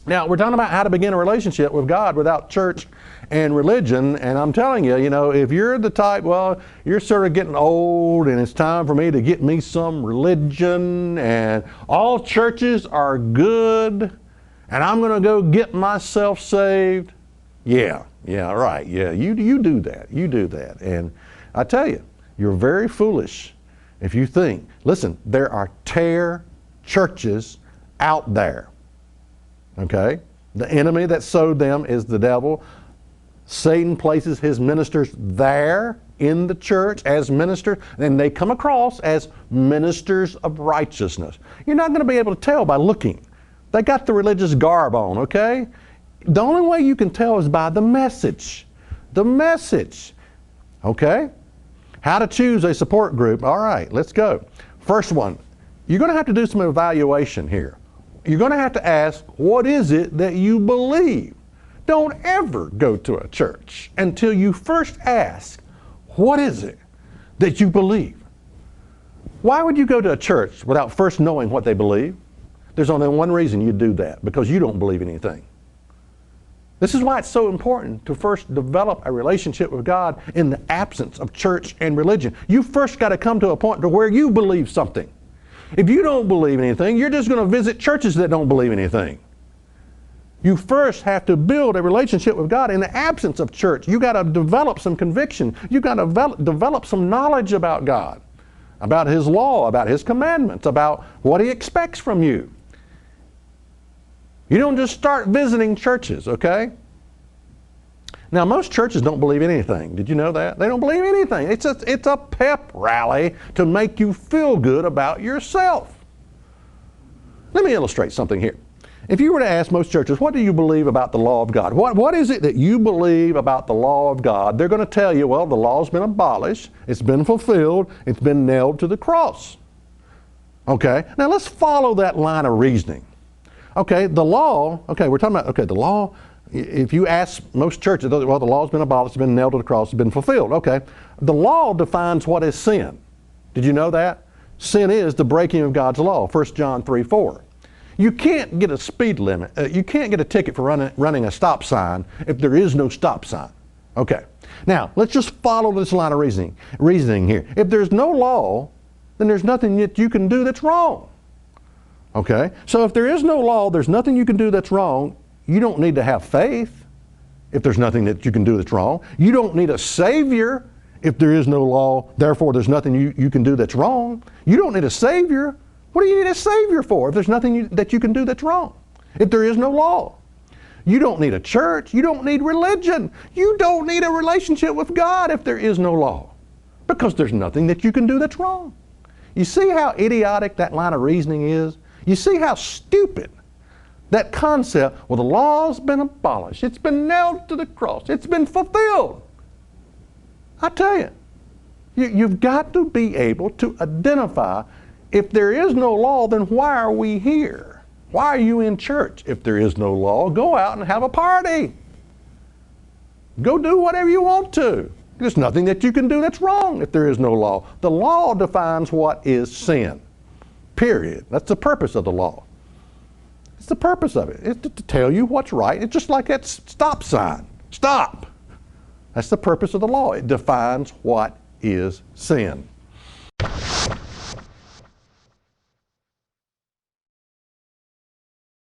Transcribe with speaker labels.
Speaker 1: Now, we're talking about how to begin a relationship with God without church and religion. And I'm telling you, if you're the type, well, you're sort of getting old and it's time for me to get me some religion and all churches are good and I'm going to go get myself saved. Yeah, right. Yeah, you do that. You do that. And I tell you, you're very foolish if you think, listen, there are tear churches out there. Okay? The enemy that sowed them is the devil. Satan places his ministers there in the church as ministers, and they come across as ministers of righteousness. You're not going to be able to tell by looking. They got the religious garb on, okay? The only way you can tell is by the message. The message. Okay? How to choose a support group. All right, let's go. First one, you're going to have to do some evaluation here. You're going to have to ask, what is it that you believe? Don't ever go to a church until you first ask, what is it that you believe? Why would you go to a church without first knowing what they believe? There's only one reason you do that, because you don't believe anything. This is why it's so important to first develop a relationship with God in the absence of church and religion. You first got to come to a point to where you believe something. If you don't believe anything, you're just going to visit churches that don't believe anything. You first have to build a relationship with God in the absence of church. You got to develop some conviction. You got to develop some knowledge about God, about His law, about His commandments, about what He expects from you. You don't just start visiting churches, okay? Now, most churches don't believe anything. Did you know that? They don't believe anything. It's a pep rally to make you feel good about yourself. Let me illustrate something here. If you were to ask most churches, what do you believe about the law of God? What is it that you believe about the law of God? They're going to tell you, well, the law's been abolished, it's been fulfilled, it's been nailed to the cross. Okay, now let's follow that line of reasoning. Okay, the law, we're talking about, the law. If you ask most churches, well, the law's been abolished, it's been nailed to the cross, it's been fulfilled. Okay. The law defines what is sin. Did you know that? Sin is the breaking of God's law, 1 John 3:4. You can't get a speed limit. You can't get a ticket for running a stop sign if there is no stop sign. Okay. Now, let's just follow this line of reasoning here. If there's no law, then there's nothing that you can do that's wrong. Okay. So if there is no law, there's nothing you can do that's wrong. You don't need to have faith if there's nothing that you can do that's wrong. You don't need a Savior if there is no law, therefore there's nothing you can do that's wrong. You don't need a Savior. What do you need a Savior for if there's nothing that you can do that's wrong? If there is no law. You don't need a church. You don't need religion. You don't need a relationship with God if there is no law, because there's nothing that you can do that's wrong. You see how idiotic that line of reasoning is? You see how stupid that concept, well, the law's been abolished. It's been nailed to the cross. It's been fulfilled. I tell you, you've got to be able to identify, if there is no law, then why are we here? Why are you in church? If there is no law, go out and have a party. Go do whatever you want to. There's nothing that you can do that's wrong if there is no law. The law defines what is sin. Period. That's the purpose of the law. It's the purpose of it. It's to tell you what's right. It's just like that stop sign. Stop. That's the purpose of the law. It defines what is sin.